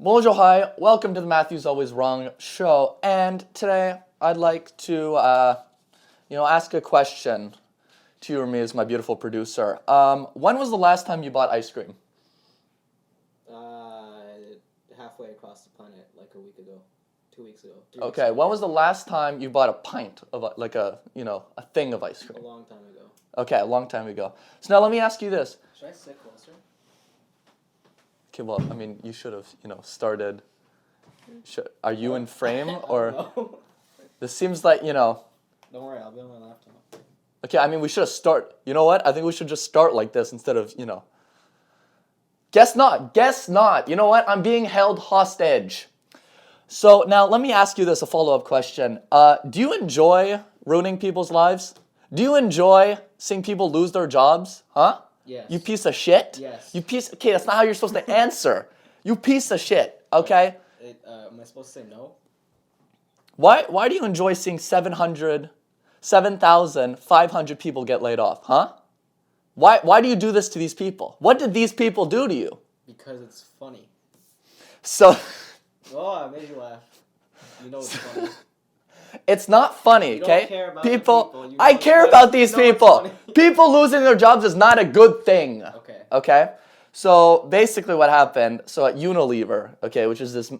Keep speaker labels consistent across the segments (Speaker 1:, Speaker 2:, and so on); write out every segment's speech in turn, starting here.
Speaker 1: Bonjour, hi. Welcome to the Matthew's Always Wrong show. And today I'd like to, ask a question to you or me as my beautiful producer. When was the last time you bought ice cream?
Speaker 2: Halfway across the planet, like a week ago, 2 weeks ago.
Speaker 1: Okay, when was the last time you bought a pint of a thing of ice cream?
Speaker 2: A long time ago.
Speaker 1: Okay, a long time ago. So now let me ask you this.
Speaker 2: Should I sit closer?
Speaker 1: Okay, well, I mean, you should have, started. Are you in frame or?
Speaker 2: No.
Speaker 1: This seems like,
Speaker 2: Don't worry, I'll be on my laptop.
Speaker 1: Okay, I mean, we should have start. You know what? I think we should just start like this instead of, Guess not. You know what? I'm being held hostage. So now let me ask you this, a follow-up question. Do you enjoy ruining people's lives? Do you enjoy seeing people lose their jobs? Huh?
Speaker 2: Yes.
Speaker 1: You piece of shit?
Speaker 2: Yes.
Speaker 1: Okay, that's not how you're supposed to answer. You piece of shit, okay?
Speaker 2: Am I supposed to say no?
Speaker 1: Why do you enjoy seeing 7,500 people get laid off, huh? Why do you do this to these people? What did these people do to you?
Speaker 2: Because it's funny.
Speaker 1: So...
Speaker 2: Oh, I made you laugh. You know it's funny.
Speaker 1: It's not funny,
Speaker 2: You don't
Speaker 1: okay?
Speaker 2: care about
Speaker 1: People,
Speaker 2: the
Speaker 1: I
Speaker 2: people.
Speaker 1: care about these people.
Speaker 2: It's
Speaker 1: People losing their jobs is not a good thing.
Speaker 2: Okay.
Speaker 1: Okay? So basically what happened, so at Unilever, okay, which is this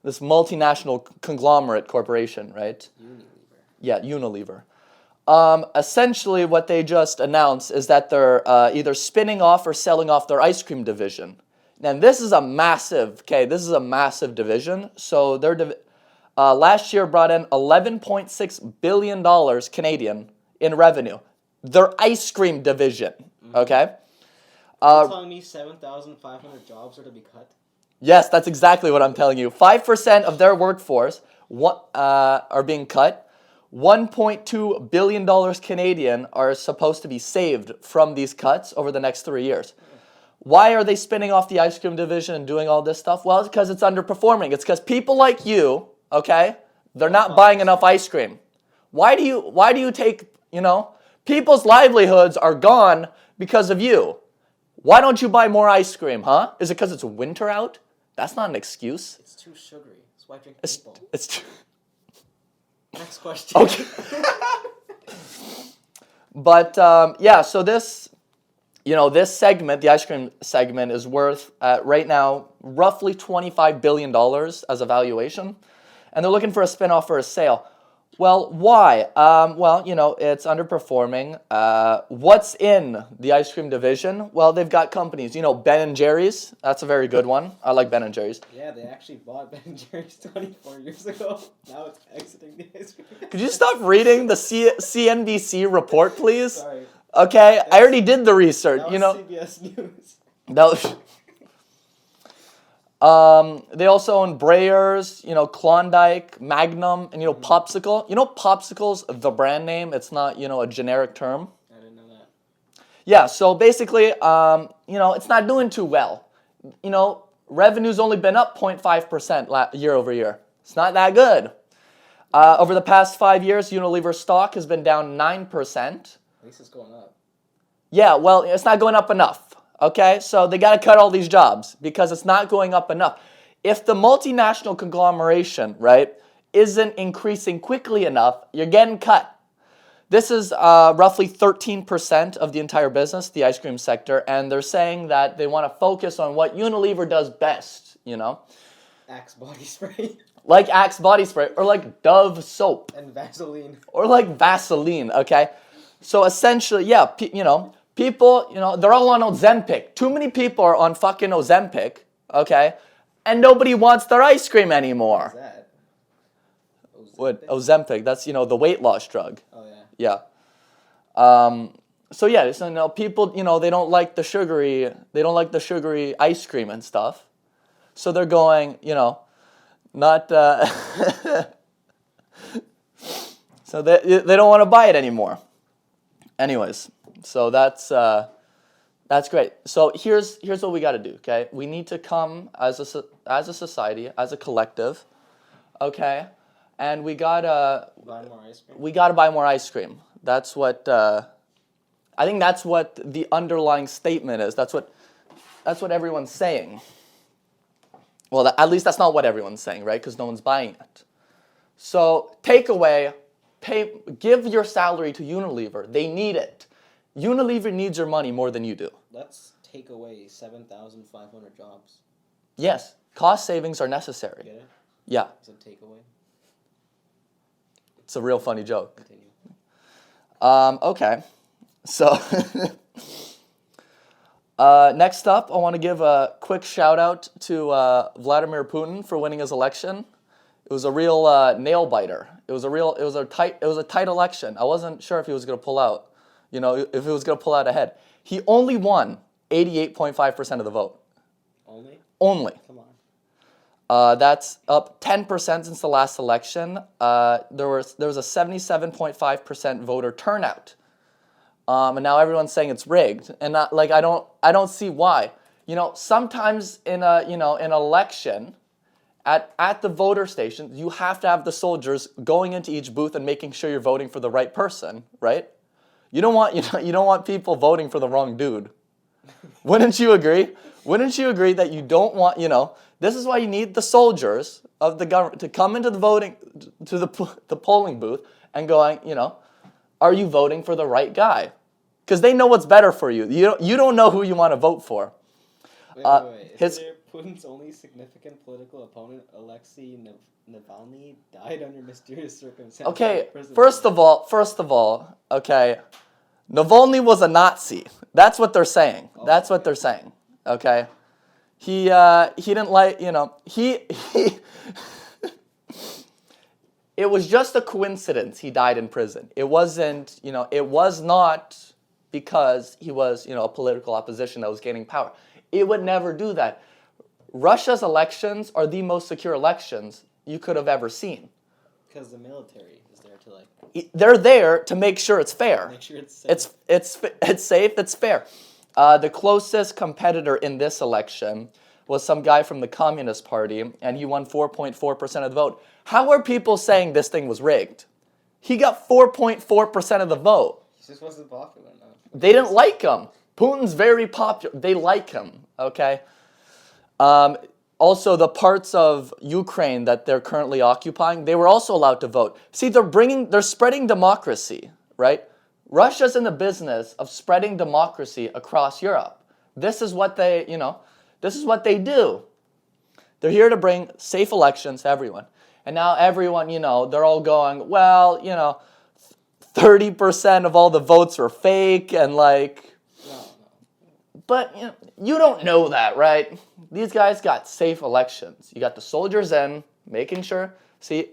Speaker 1: multinational conglomerate corporation, right?
Speaker 2: Unilever.
Speaker 1: Yeah, Unilever. Essentially what they just announced is that they're either spinning off or selling off their ice cream division. And this is a massive division. So their last year brought in $11.6 billion Canadian in revenue. Their ice cream division, okay?
Speaker 2: You're telling me 7,500 jobs are to be cut?
Speaker 1: Yes, that's exactly what I'm telling you. 5% of their workforce are being cut. $1.2 billion Canadian are supposed to be saved from these cuts over the next 3 years. Why are they spinning off the ice cream division and doing all this stuff? Well, it's because it's underperforming. It's because people like you, okay, they're not buying enough ice cream. Why do you take, people's livelihoods are gone because of you. Why don't you buy more ice cream, huh? Is it because it's winter out? That's not an excuse.
Speaker 2: It's too sugary. That's why I drink maple.
Speaker 1: It's too...
Speaker 2: Next question.
Speaker 1: Okay. But, so this... this segment, the ice cream segment, is worth, right now, roughly $25 billion as a valuation. And they're looking for a spinoff or a sale. Well, why? It's underperforming. What's in the ice cream division? Well, they've got companies. Ben & Jerry's. That's a very good one. I like Ben & Jerry's.
Speaker 2: Yeah, they actually bought Ben & Jerry's 24 years ago. Now it's exiting the ice cream.
Speaker 1: Could you stop reading the CNBC report, please?
Speaker 2: Sorry.
Speaker 1: Okay, I already did the research.
Speaker 2: That was CBS News.
Speaker 1: That was, they also own Breyers, Klondike, Magnum, and Popsicle. Popsicle's the brand name. It's not a generic term.
Speaker 2: I didn't know that.
Speaker 1: Yeah. So basically, it's not doing too well. Revenue's only been up 0.5% year over year. It's not that good. Over the past 5 years, Unilever stock has been down 9%.
Speaker 2: At least it's going up.
Speaker 1: Yeah, well, it's not going up enough, okay? So they got to cut all these jobs because it's not going up enough. If the multinational conglomeration, right, isn't increasing quickly enough, you're getting cut. This is roughly 13% of the entire business, the ice cream sector, and they're saying that they want to focus on what Unilever does best,
Speaker 2: Axe body spray.
Speaker 1: Like Axe body spray or like Dove soap.
Speaker 2: And Vaseline.
Speaker 1: Or like Vaseline, okay? So essentially, yeah, people, they're all on Ozempic. Too many people are on fucking Ozempic, okay? And nobody wants their ice cream anymore.
Speaker 2: What's that?
Speaker 1: What? Ozempic, that's, the weight loss drug.
Speaker 2: Oh, yeah.
Speaker 1: Yeah. So people, they don't like the sugary ice cream and stuff. So they're going, not, so they don't want to buy it anymore. Anyways, so that's great. So here's what we got to do, okay? We need to come as a society, as a collective, okay? And we got to
Speaker 2: Buy more ice cream.
Speaker 1: We got to buy more ice cream. That's what I think that's what the underlying statement is. That's what everyone's saying. Well, at least that's not what everyone's saying, right? Because no one's buying it. So take away, give your salary to Unilever. They need it. Unilever needs your money more than you do.
Speaker 2: Let's take away 7,500 jobs.
Speaker 1: Yes, cost savings are necessary.
Speaker 2: Get it?
Speaker 1: Yeah,
Speaker 2: It's a takeaway.
Speaker 1: it's a real funny joke.
Speaker 2: Continue.
Speaker 1: Okay, so next up, I want to give a quick shout out to Vladimir Putin for winning his election. It was a real nail biter. It was a tight election. I wasn't sure if he was going to pull out. If he was going to pull out ahead. He only won 88.5% of the vote. Only.
Speaker 2: Come on.
Speaker 1: That's up 10% since the last election. There was a 77.5% voter turnout. And now everyone's saying it's rigged, and I don't see why. Sometimes in an election, at the voter station, you have to have the soldiers going into each booth and making sure you're voting for the right person, right? You don't want people voting for the wrong dude. Wouldn't you agree? Wouldn't you agree that you don't want, this is why you need the soldiers of the government to come into the polling booth and going, are you voting for the right guy? Because they know what's better for you. You don't know who you want to vote for.
Speaker 2: Wait. Putin's only significant political opponent, Alexei Navalny, died under mysterious circumstances.
Speaker 1: Okay, first of all, okay, Navalny was a Nazi. That's what they're saying. That's what they're saying. Okay, he didn't like, he it was just a coincidence he died in prison. It wasn't, it was not because he was, a political opposition that was gaining power. It would never do that. Russia's elections are the most secure elections you could have ever seen.
Speaker 2: Because the military is there to
Speaker 1: They're there to make sure it's fair.
Speaker 2: make sure it's safe.
Speaker 1: It's safe. It's fair. The closest competitor in this election was some guy from the Communist Party, and he won 4.4% of the vote. How are people saying this thing was rigged? He got 4.4% of the vote.
Speaker 2: He just wasn't popular enough.
Speaker 1: They didn't like him. Putin's very popular. They like him. Okay. Also, the parts of Ukraine that they're currently occupying, they were also allowed to vote. See, they're spreading democracy, right? Russia's in the business of spreading democracy across Europe. This is what they do. They're here to bring safe elections to everyone. And now everyone, they're all going, well, 30% of all the votes are fake and
Speaker 2: No.
Speaker 1: But you don't know that, right? These guys got safe elections. You got the soldiers in, making sure. See,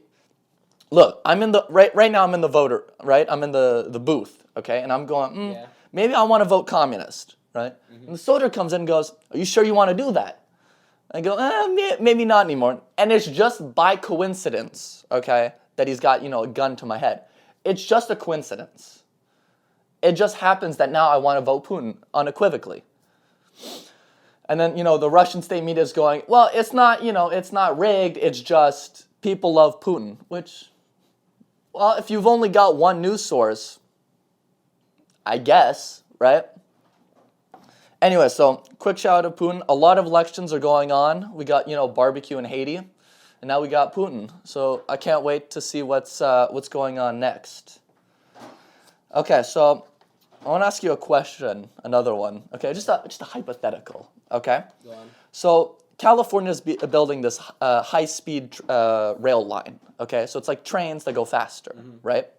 Speaker 1: look, I'm in the right now. I'm in the voter, right? I'm in the booth, okay, and I'm going. Maybe I want to vote communist, right? Mm-hmm. And the soldier comes in and goes, "Are you sure you want to do that?" I go, maybe not anymore. And it's just by coincidence, okay, that he's got a gun to my head. It's just a coincidence. It just happens that now I want to vote Putin unequivocally. And then, the Russian state media is going, well, it's not, it's not rigged. It's just people love Putin, which, well, if you've only got one news source, I guess, right? Anyway, so quick shout out to Putin. A lot of elections are going on. We got, barbecue in Haiti, and now we got Putin. So I can't wait to see what's going on next. Okay, so I want to ask you a question, another one. Okay, just a hypothetical. Okay.
Speaker 2: Go on.
Speaker 1: So California is building this high-speed rail line. Okay, so it's like trains that go faster, right?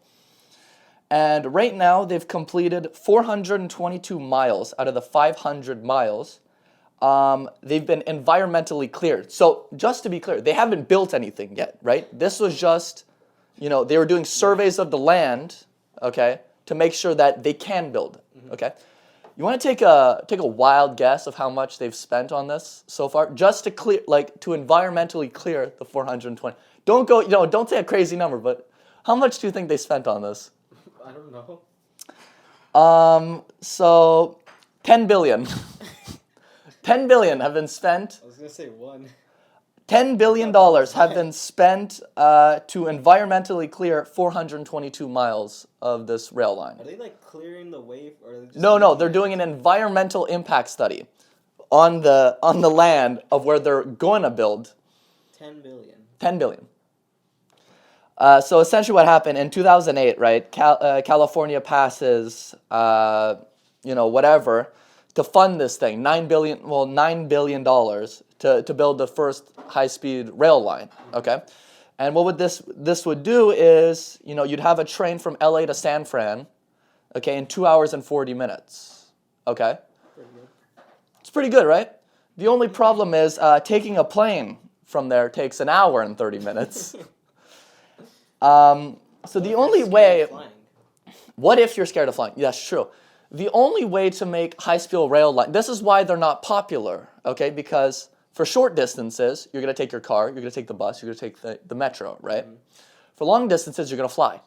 Speaker 1: And right now they've completed 422 miles out of the 500 miles. They've been environmentally cleared. So just to be clear, they haven't built anything yet, right? This was just, they were doing surveys of the land, okay, to make sure that they can build it, okay? You want to take a wild guess of how much they've spent on this so far, just to clear, to environmentally clear the 420. Don't go, don't say a crazy number, but how much do you think they spent on this?
Speaker 2: I don't know.
Speaker 1: So 10 billion. 10 billion have been spent.
Speaker 2: I was gonna say one.
Speaker 1: $10 billion have been spent to environmentally clear 422 miles of this rail line.
Speaker 2: Are they clearing the way, or are they just
Speaker 1: No, they're doing an environmental impact study on the land of where they're going to build
Speaker 2: 10 billion.
Speaker 1: 10 billion. So essentially what happened in 2008, right, California passes, whatever, to fund this thing, $9 billion to build the first high-speed rail line, okay? And what would this would do is, you'd have a train from LA to San Fran, okay, in 2 hours and 40 minutes, okay?
Speaker 2: Pretty good.
Speaker 1: It's pretty good, right? The only problem is taking a plane from there takes an hour and 30 minutes. So the only way, what if you're scared of flying? That's true. The only way to make high-speed rail line, this is why they're not popular, okay? Because for short distances, you're going to take your car, you're going to take the bus, you're going to take the metro, right? Mm-hmm. For long distances, you're going to fly.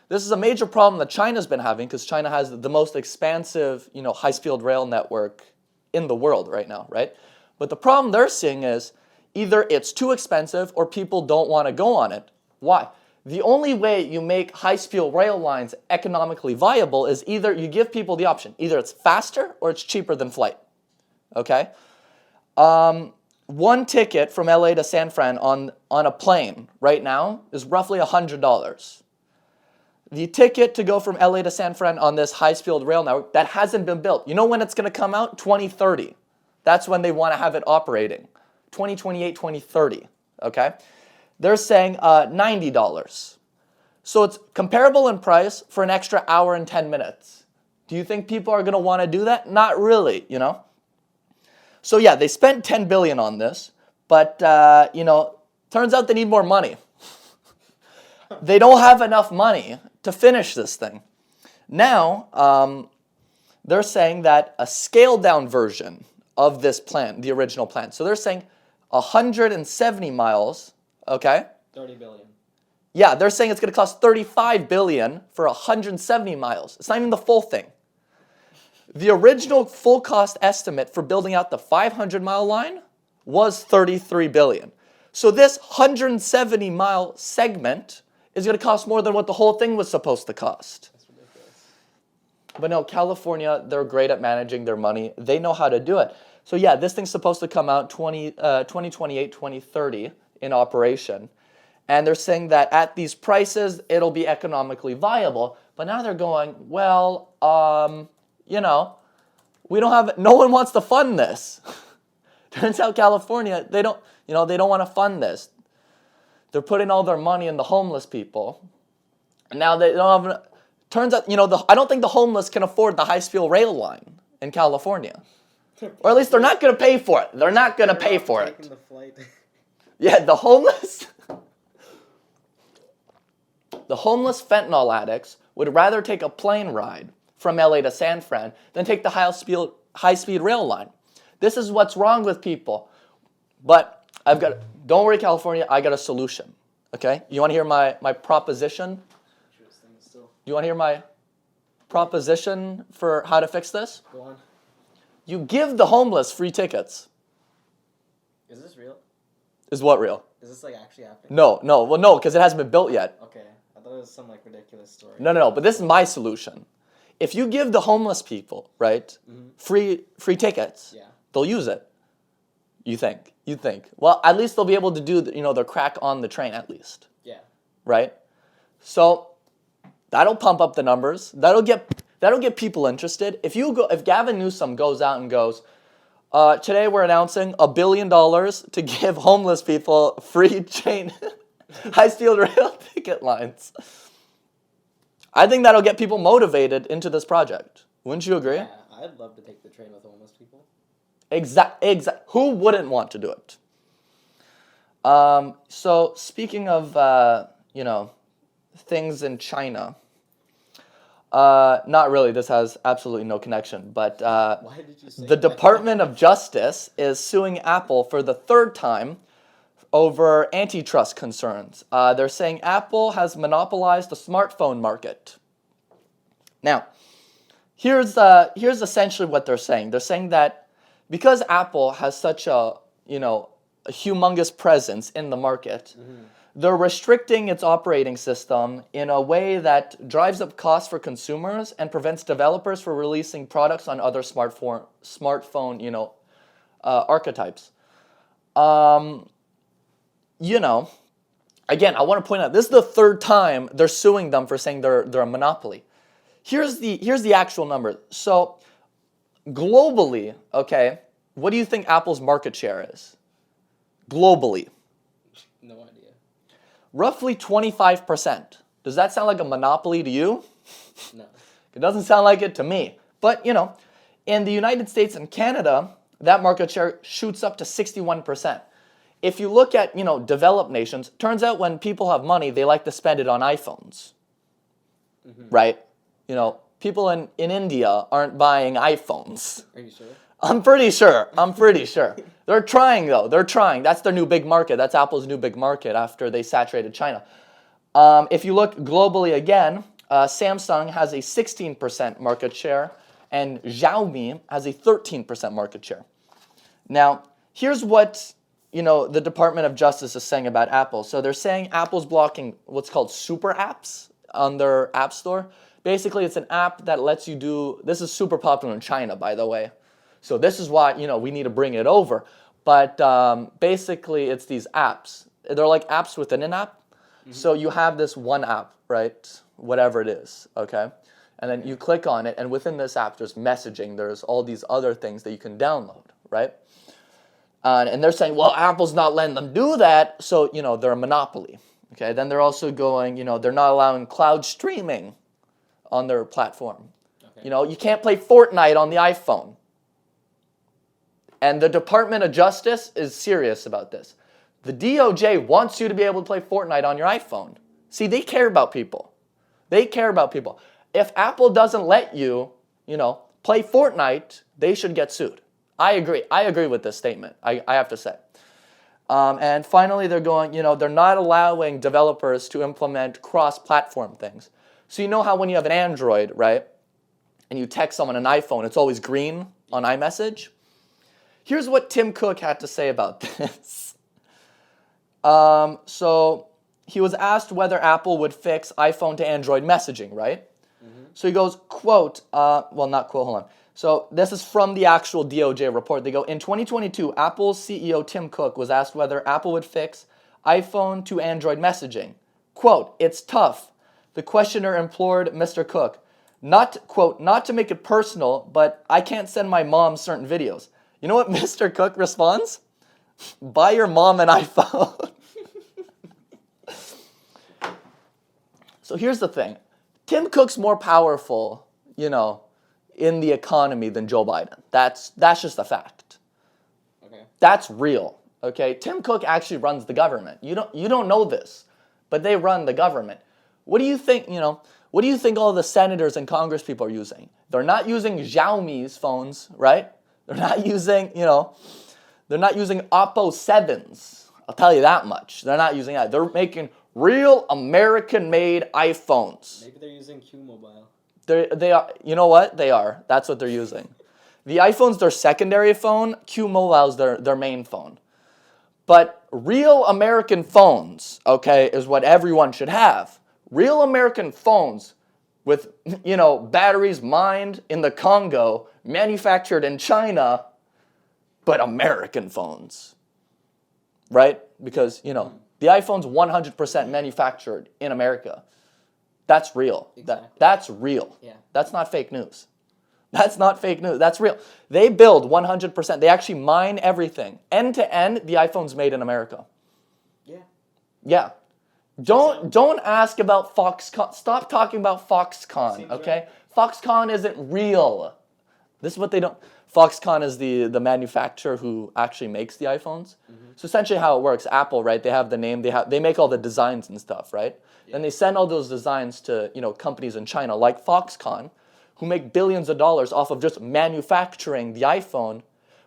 Speaker 1: This is a major problem that China's been having because China has the most expansive, high-speed rail network in the world right now, right? But the problem they're seeing is either it's too expensive or people don't want to go on it. Why? The only way you make high-speed rail lines economically viable is either you give people the option. Either it's faster or it's cheaper than flight, okay? One ticket from LA to San Fran on a plane right now is roughly $100. The ticket to go from LA to San Fran on this high-speed rail network, that hasn't been built. You know when it's going to come out? 2030. That's when they want to have it operating. 2028, 2030, okay? They're saying $90. So it's comparable in price for an extra hour and 10 minutes. Do you think people are going to want to do that? Not really, So yeah, they spent $10 billion on this, but, turns out they need more money. They don't have enough money to finish this thing. Now, they're saying that a scaled-down version of this plan, the original plan. So they're saying 170 miles, okay?
Speaker 2: 30 billion.
Speaker 1: Yeah, they're saying it's going to cost $35 billion for 170 miles. It's not even the full thing. The original full cost estimate for building out the 500-mile line was $33 billion. So this 170-mile segment is going to cost more than what the whole thing was supposed to cost.
Speaker 2: That's ridiculous.
Speaker 1: But no, California, they're great at managing their money. They know how to do it. So yeah, this thing's supposed to come out 2028, 2030 in operation. And they're saying that at these prices, it'll be economically viable. But now they're going, well, we don't have, no one wants to fund this. Turns out California, they don't want to fund this. They're putting all their money in the homeless people. And now they don't have, turns out, I don't think the homeless can afford the high-speed rail line in California. Or at least they're not going to pay for it. They're not going to pay for it.
Speaker 2: The flight.
Speaker 1: Yeah, the homeless fentanyl addicts would rather take a plane ride from LA to San Fran than take the high-speed rail line. This is what's wrong with people. But don't worry, California, I got a solution. Okay? You want to hear my proposition?
Speaker 2: Interesting still.
Speaker 1: You want to hear my proposition for how to fix this?
Speaker 2: Go on.
Speaker 1: You give the homeless free tickets.
Speaker 2: Is this real?
Speaker 1: Is what real?
Speaker 2: Is this actually happening?
Speaker 1: No, because it hasn't been built yet.
Speaker 2: Okay, I thought it was some ridiculous story.
Speaker 1: No, but this is my solution. If you give the homeless people, right, free tickets, they'll use it. You think? Well, at least they'll be able to do their crack on the train at least. Yeah. Right? So that'll pump up the numbers. That'll get people interested. If Gavin Newsom goes out and goes, today we're announcing $1 billion to give homeless people free high-speed rail ticket lines. I think that'll get people motivated into this project. Wouldn't you agree?
Speaker 2: Yeah, I'd love to take the train with homeless people.
Speaker 1: Exact. Who wouldn't want to do it? So speaking of, things in China, not really. This has absolutely no connection. But
Speaker 2: why did you say
Speaker 1: the Department of Justice is suing Apple for the third time over antitrust concerns. They're saying Apple has monopolized the smartphone market. Now, here's essentially what they're saying. They're saying that because Apple has such a humongous presence in the market, they're restricting its operating system in a way that drives up costs for consumers and prevents developers from releasing products on other smartphone archetypes. you know, again, I want to point out, this is the third time they're suing them for saying they're a monopoly. Here's the actual number. So globally, okay, what do you think Apple's market share is? Globally.
Speaker 2: No idea.
Speaker 1: Roughly 25%. Does that sound like a monopoly to you?
Speaker 2: No.
Speaker 1: It doesn't sound like it to me. But, in the United States and Canada, that market share shoots up to 61%. If you look at, developed nations, turns out when people have money, they like to spend it on iPhones. Right? People in India aren't buying iPhones.
Speaker 2: Are you sure?
Speaker 1: I'm pretty sure. They're trying, though. They're trying. That's their new big market. That's Apple's new big market after they saturated China. If you look globally again, Samsung has a 16% market share, and Xiaomi has a 13% market share. Now, here's what the Department of Justice is saying about Apple. So they're saying Apple's blocking what's called super apps on their app store. Basically, it's an app that lets you do, this is super popular in China, by the way. So this is why, we need to bring it over. But basically, it's these apps. They're like apps within an app. So you have this one app, right? Whatever it is, okay? And then you click on it, and within this app, there's messaging. There's all these other things that you can download, right? And they're saying, well, Apple's not letting them do that, so, they're a monopoly. Okay, then they're also going, they're not allowing cloud streaming on their platform. Okay. You can't play Fortnite on the iPhone. And the Department of Justice is serious about this. The DOJ wants you to be able to play Fortnite on your iPhone. See, they care about people. They care about people. If Apple doesn't let you, play Fortnite, they should get sued. I agree. I agree with this statement, I have to say. And finally, they're going, they're not allowing developers to implement cross-platform things. So how when you have an Android, right, and you text someone an iPhone, it's always green on iMessage? Here's what Tim Cook had to say about this. So he was asked whether Apple would fix iPhone to Android messaging, right? So he goes, quote, not quote, hold on. So this is from the actual DOJ report. They go, in 2022, Apple's CEO Tim Cook was asked whether Apple would fix iPhone to Android messaging. Quote, it's tough. The questioner implored Mr. Cook, quote, not to make it personal, but I can't send my mom certain videos. You know what Mr. Cook responds? Buy your mom an iPhone. So here's the thing. Tim Cook's more powerful, in the economy than Joe Biden. That's just a fact. Okay. That's real. Okay. Tim Cook actually runs the government. You don't know this, but they run the government. What do you think? What do you think all the senators and Congress people are using? They're not using Xiaomi's phones, right? They're not using they're not using Oppo 7s. I'll tell you that much. They're not using that. They're making real American-made iPhones.
Speaker 2: Maybe they're using Q-Mobile.
Speaker 1: They are. You know what? They are. That's what they're using. The iPhone's their secondary phone. Q-Mobile's their main phone. But real American phones, okay, is what everyone should have. Real American phones with, batteries mined in the Congo, manufactured in China, but American phones. Right? Because, the iPhone's 100% manufactured in America. That's real. Exactly. That's real. Yeah. That's not fake news. That's not fake news. That's real. They build 100%. They actually mine everything. End to end, the iPhone's made in America. Yeah. Yeah. Don't ask about Foxconn. Stop talking about Foxconn, okay? Right. Foxconn isn't real. This is what they don't... Foxconn is the manufacturer who actually makes the iPhones. So essentially how it works, Apple, right? They have the name. They make all the designs and stuff, right? Yeah. Then they send all those designs to companies in China like Foxconn, who make billions of dollars off of just manufacturing the iPhone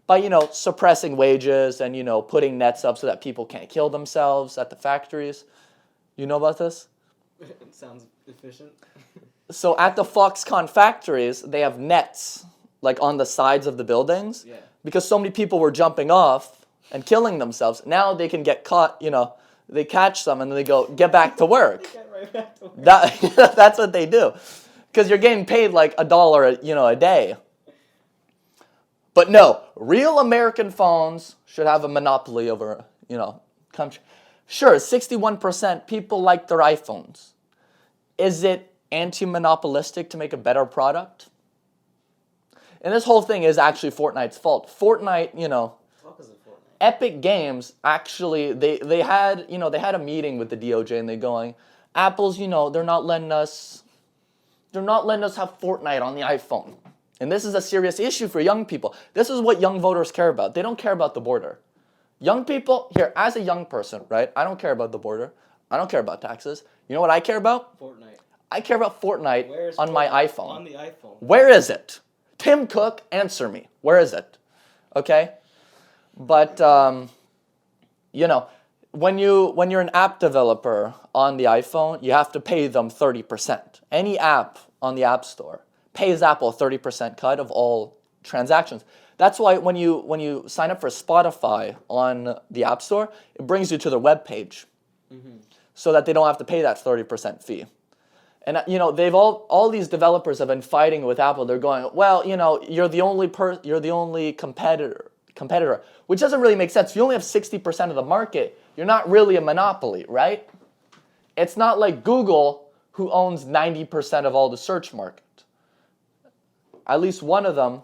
Speaker 1: by suppressing wages and putting nets up so that people can't kill themselves at the factories. You know about this?
Speaker 2: It sounds efficient.
Speaker 1: So at the Foxconn factories, they have nets like on the sides of the buildings, because so many people were jumping off and killing themselves. Now they can get caught, they catch them and then they go, get back to work. They get right back to work. That's what they do. Because you're getting paid like $1, a day. But no, real American phones should have a monopoly over, country. Sure, 61% people like their iPhones. Is it anti-monopolistic to make a better product? And this whole thing is actually Fortnite's fault. Fortnite,
Speaker 2: Fuck is it Fortnite?
Speaker 1: Epic Games actually they had a meeting with the DOJ and they're going, Apple's, they're not letting us have Fortnite on the iPhone. And this is a serious issue for young people. This is what young voters care about. They don't care about the border. Young people, here, as a young person, right? I don't care about the border. I don't care about taxes. You know what I care about?
Speaker 2: Fortnite.
Speaker 1: I care about Fortnite on my iPhone.
Speaker 2: On the iPhone.
Speaker 1: Where is it? Tim Cook, answer me. Where is it? Okay? But, when you're an app developer on the iPhone, you have to pay them 30%. Any app on the App Store pays Apple a 30% cut of all transactions. That's why when you sign up for Spotify on the App Store, it brings you to their web page, so that they don't have to pay that 30% fee. And they've all these developers have been fighting with Apple. They're going, well, you're the only competitor, which doesn't really make sense. If you only have 60% of the market, you're not really a monopoly, right? It's not like Google, who owns 90% of all the search market. At least one of them.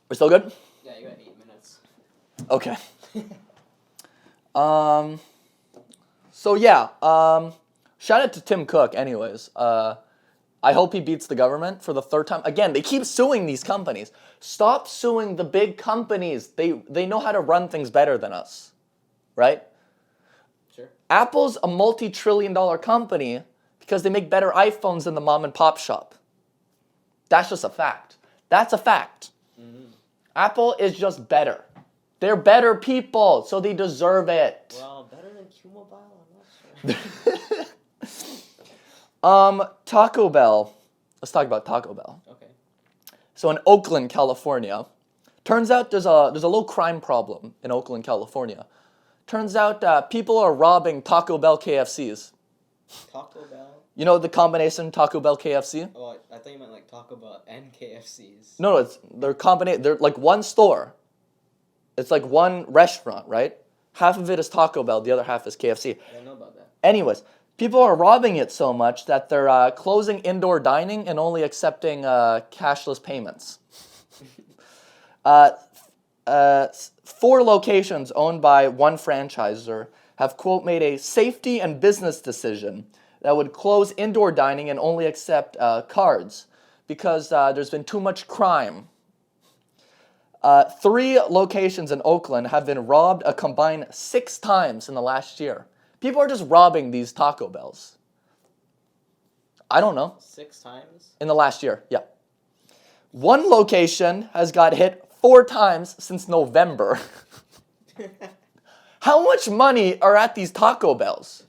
Speaker 1: We're still good?
Speaker 2: Yeah, you got 8 minutes.
Speaker 1: Okay. So yeah, shout out to Tim Cook anyways. I hope he beats the government for the third time. Again, they keep suing these companies. Stop suing the big companies. They know how to run things better than us, right?
Speaker 2: Sure.
Speaker 1: Apple's a multi-trillion-dollar company because they make better iPhones than the mom and pop shop. That's just a fact. That's a fact. Apple is just better. They're better people, so they deserve it.
Speaker 2: Well, better than Q-Mobile? I'm not sure.
Speaker 1: Taco Bell. Let's talk about Taco Bell.
Speaker 2: Okay.
Speaker 1: So in Oakland, California, turns out there's a low crime problem in Oakland, California. Turns out people are robbing Taco Bell KFCs.
Speaker 2: Taco Bell?
Speaker 1: You know the combination Taco Bell KFC?
Speaker 2: Oh, I thought you meant like Taco Bell and KFCs.
Speaker 1: No, they're like one store. It's like one restaurant, right? Half of it is Taco Bell, the other half is KFC.
Speaker 2: I don't know about that.
Speaker 1: Anyways, people are robbing it so much that they're closing indoor dining and only accepting cashless payments. 4 locations owned by one franchisor have, quote, made a safety and business decision that would close indoor dining and only accept cards because there's been too much crime. 3 locations in Oakland have been robbed a combined 6 times in the last year. People are just robbing these Taco Bells. I don't know.
Speaker 2: 6 times?
Speaker 1: In the last year, yeah. 1 location has got hit 4 times since November. How much money are at these Taco Bells?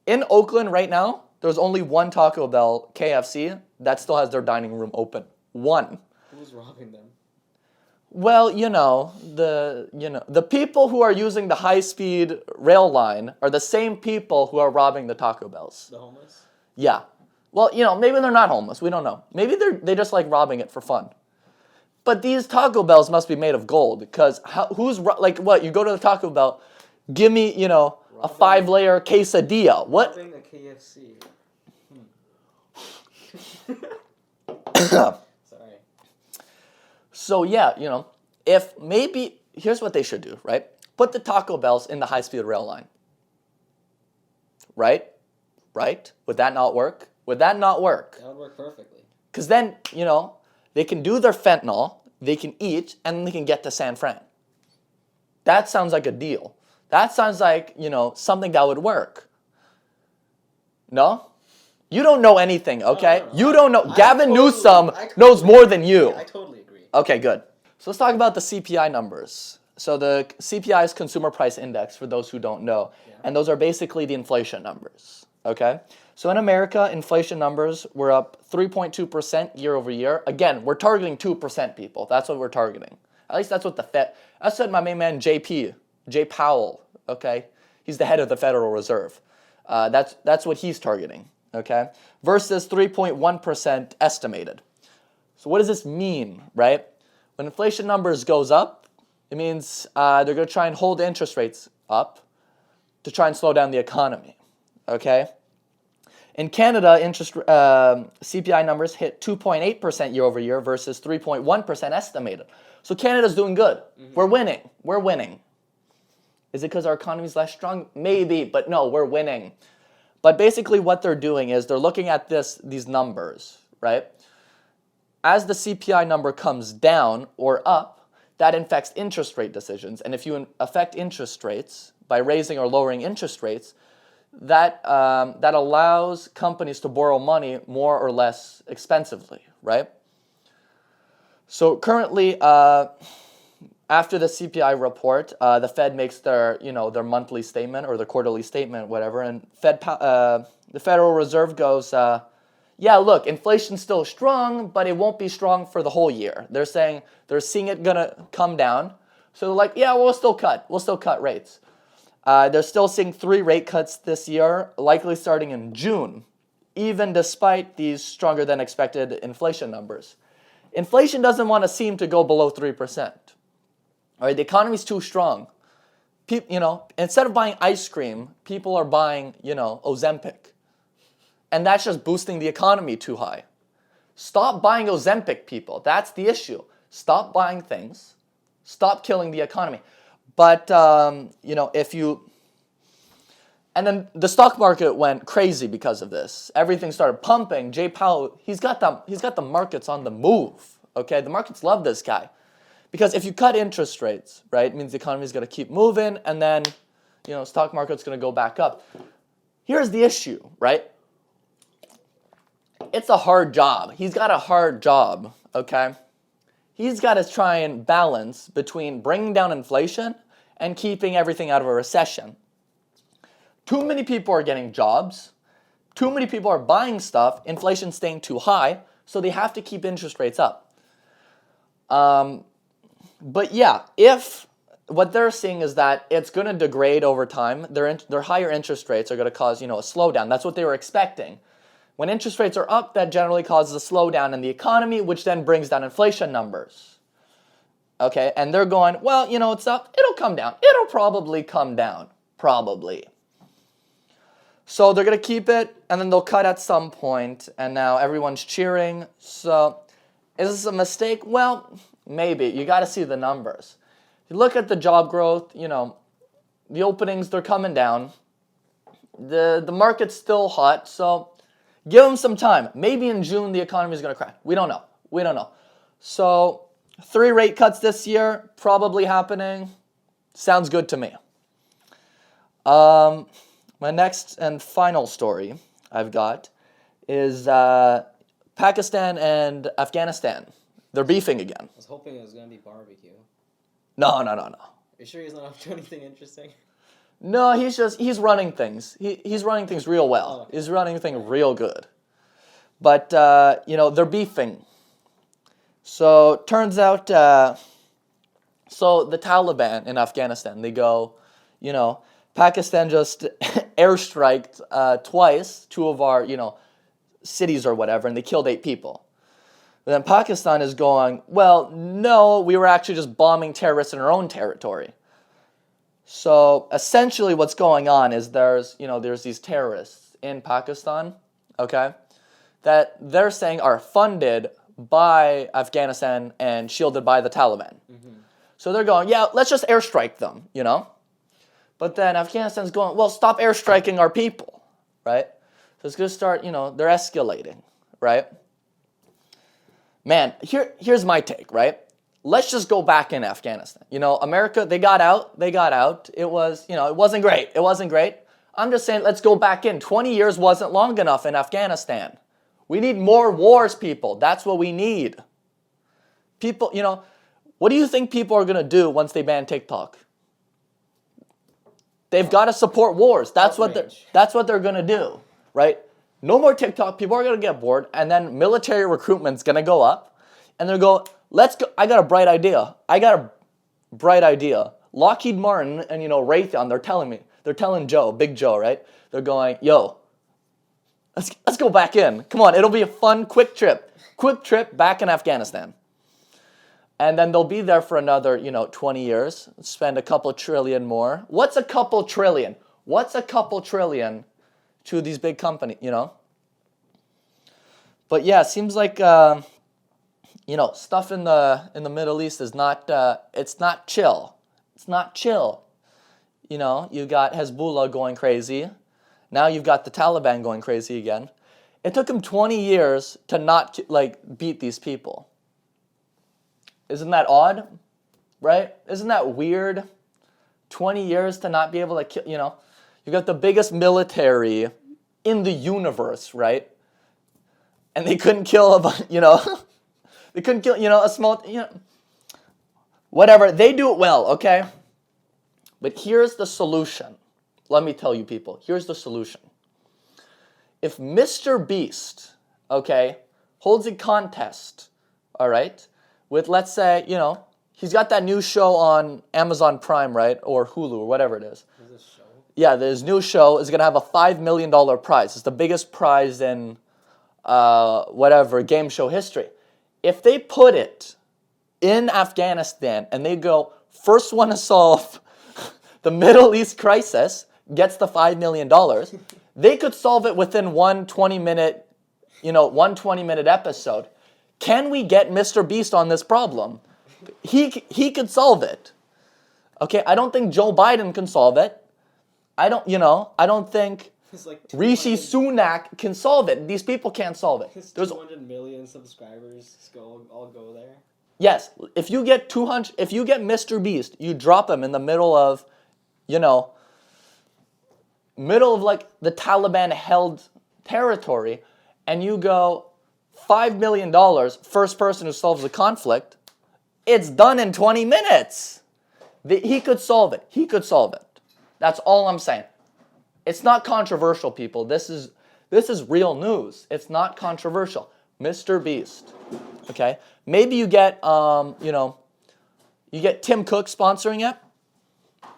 Speaker 1: In Oakland right now, there's only 1 Taco Bell KFC that still has their dining room open. 1.
Speaker 2: Who's robbing them?
Speaker 1: Well, the people who are using the high-speed rail line are the same people who are robbing the Taco Bells.
Speaker 2: The homeless?
Speaker 1: Yeah. Well, maybe they're not homeless. We don't know. Maybe they just like robbing it for fun. But these Taco Bells must be made of gold because you go to the Taco Bell, give me, a 5-layer quesadilla. What?
Speaker 2: Robbing a KFC. Sorry.
Speaker 1: So yeah, if maybe, here's what they should do, right? Put the Taco Bells in the high-speed rail line. Right? Would that not work? Would that not work?
Speaker 2: That would work perfectly.
Speaker 1: Because then, they can do their fentanyl, they can eat, and they can get to San Fran. That sounds like a deal. That sounds like, something that would work. No? You don't know anything, okay?
Speaker 2: No.
Speaker 1: You don't know. Gavin Newsom knows more than you.
Speaker 2: Yeah, I totally agree.
Speaker 1: Okay, good. So let's talk about the CPI numbers. So the CPI is Consumer Price Index, for those who don't know. Yeah. And those are basically the inflation numbers, okay? So in America, inflation numbers were up 3.2% year over year. Again, we're targeting 2%, people. That's what we're targeting. At least that's what the Fed, that's what my main man Jay Powell, okay? He's the head of the Federal Reserve. That's what he's targeting, okay? Versus 3.1% estimated. So what does this mean, right? When inflation numbers goes up, it means they're going to try and hold interest rates up. to try and slow down the economy. Okay? In Canada, CPI numbers hit 2.8% year over year versus 3.1% estimated. So Canada's doing good. We're winning. We're winning. Is it because our economy's less strong? Maybe, but no, we're winning. But basically what they're doing is they're looking at these numbers, right? As the CPI number comes down or up, that affects interest rate decisions. And if you affect interest rates by raising or lowering interest rates, that allows companies to borrow money more or less expensively, right? So currently, after the CPI report, the Fed makes their monthly statement or their quarterly statement, whatever, and the Federal Reserve goes, yeah, look, inflation's still strong, but it won't be strong for the whole year. They're seeing it gonna come down, so they're like, yeah, we'll still cut rates. They're still seeing 3 rate cuts this year, likely starting in June, even despite these stronger than expected inflation numbers. Inflation doesn't want to seem to go below 3%. All right, the economy's too strong. Instead of buying ice cream, people are buying, Ozempic. And that's just boosting the economy too high. Stop buying Ozempic, people. That's the issue. Stop buying things. Stop killing the economy. But, and then the stock market went crazy because of this. Everything started pumping. Jay Powell, he's got the markets on the move, okay? The markets love this guy. Because if you cut interest rates, right, it means the economy is going to keep moving, and then, stock market's going to go back up. Here's the issue, right? It's a hard job. He's got a hard job, okay? He's got to try and balance between bringing down inflation and keeping everything out of a recession. Too many people are getting jobs. Too many people are buying stuff. Inflation's staying too high, so they have to keep interest rates up. But yeah, if what they're seeing is that it's going to degrade over time, their higher interest rates are going to cause, a slowdown. That's what they were expecting. When interest rates are up, that generally causes a slowdown in the economy, which then brings down inflation numbers. Okay, and they're going, well, it's up, it'll come down. It'll probably come down, probably. So they're going to keep it, and then they'll cut at some point, and now everyone's cheering. So is this a mistake? Well, maybe. You got to see the numbers. You look at the job growth, the openings, they're coming down. The market's still hot, so give them some time. Maybe in June the economy is going to crash. We don't know. So 3 rate cuts this year, probably happening. Sounds good to me. My next and final story I've got is Pakistan and Afghanistan. They're beefing again.
Speaker 2: I was hoping it was going to be barbecue.
Speaker 1: No.
Speaker 2: Are you sure he's not up to anything interesting?
Speaker 1: No, he's running things. He's running things real well. Okay. He's running things real good. But, they're beefing. So, turns out, so the Taliban in Afghanistan, they go, Pakistan just airstriked twice 2 of our, cities or whatever, and they killed 8 people. But then Pakistan is going, well, no, we were actually just bombing terrorists in our own territory. So essentially what's going on is there's these terrorists in Pakistan, okay, that they're saying are funded by Afghanistan and shielded by the Taliban. Mm-hmm. So they're going, yeah, let's just airstrike them, But then Afghanistan's going, well, stop airstriking our people, right? So it's going to start, they're escalating, right? Man, here's my take, right? Let's just go back in Afghanistan. America, they got out. It was, it wasn't great. I'm just saying, let's go back in. 20 years wasn't long enough in Afghanistan. We need more wars, people. That's what we need. People, what do you think people are going to do once they ban TikTok? They've got to support wars. That's what they're going to do, right? No more TikTok. People are going to get bored, and then military recruitment's going to go up, and they'll go, let's go. I got a bright idea. Lockheed Martin and, Raytheon, they're telling Joe, Big Joe, right? They're going, yo, let's go back in. Come on, it'll be a fun, quick trip back in Afghanistan. And then they'll be there for another, 20 years, spend a couple trillion more. What's a couple trillion? What's a couple trillion to these big companies, you know? But yeah, it seems like you know, stuff in the Middle East is not it's not chill. It's not chill. You know, you got Hezbollah going crazy. Now you've got the Taliban going crazy again. It took them 20 years to not like beat these people. Isn't that odd? Right? Isn't that weird? 20 years to not be able to kill, you know. You got the biggest military in the universe, right? And they couldn't kill a bunch, you know. They couldn't kill, you know, a small, you know. Whatever, they do it well, okay? But here's the solution. Let me tell you people, here's the solution. If Mr. Beast, okay, holds a contest, all right, with, let's say, you know, he's got that new show on Amazon Prime, right, or Hulu, or whatever it is.
Speaker 2: There's a show?
Speaker 1: Yeah, his new show is going to have a $5 million prize. It's the biggest prize in whatever, game show history. If they put it in Afghanistan and they go, first one to solve the Middle East crisis gets the $5 million, they could solve it within one 20-minute episode. Can we get Mr. Beast on this problem? He could solve it. Okay, I don't think Joe Biden can solve it. I don't think
Speaker 2: like
Speaker 1: Rishi Sunak can solve it. These people can't solve it.
Speaker 2: There's 200 million subscribers all go there.
Speaker 1: Yes, if you get Mr. Beast, you drop him in the middle of, you know, like the Taliban held territory, and you go $5 million, first person who solves the conflict, it's done in 20 minutes. He could solve it. He could solve it. That's all I'm saying. It's not controversial, people. This is real news. It's not controversial. Mr. Beast. Okay? Maybe you get you get Tim Cook sponsoring it,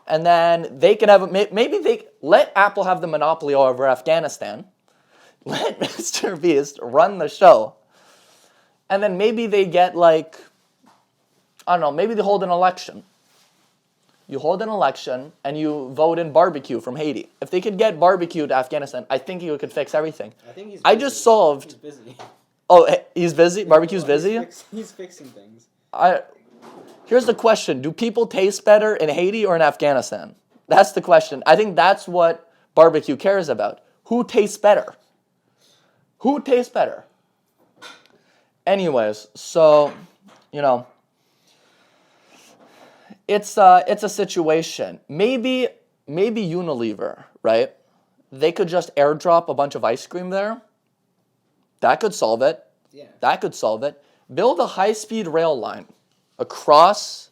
Speaker 1: and then they can have maybe they let Apple have the monopoly over Afghanistan. Let Mr. Beast run the show. And then maybe they get like, I don't know, maybe they hold an election. You hold an election and you vote in barbecue from Haiti. If they could get barbecue to Afghanistan, I think he could fix everything.
Speaker 2: I think he's busy.
Speaker 1: I just solved.
Speaker 2: He's busy.
Speaker 1: Oh, he's busy? Barbecue's busy?
Speaker 2: He's fixing things.
Speaker 1: Here's the question. Do people taste better in Haiti or in Afghanistan? That's the question. I think that's what barbecue cares about. Who tastes better? Who tastes better? Anyways, so, you know, it's a situation. Maybe Unilever, right? They could just airdrop a bunch of ice cream there. That could solve it.
Speaker 2: Yeah.
Speaker 1: That could solve it. Build a high-speed rail line across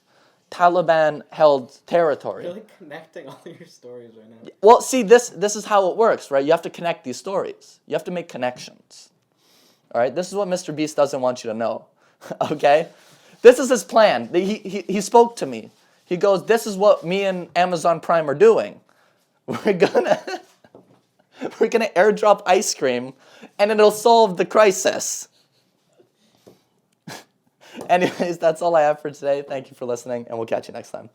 Speaker 1: Taliban-held territory.
Speaker 2: You're like connecting all your stories right now.
Speaker 1: Well, see, this is how it works, right? You have to connect these stories. You have to make connections. All right? This is what Mr. Beast doesn't want you to know. Okay? This is his plan. He spoke to me. He goes, this is what me and Amazon Prime are doing. We're gonna airdrop ice cream, and it'll solve the crisis. Anyways, that's all I have for today. Thank you for listening, and we'll catch you next time.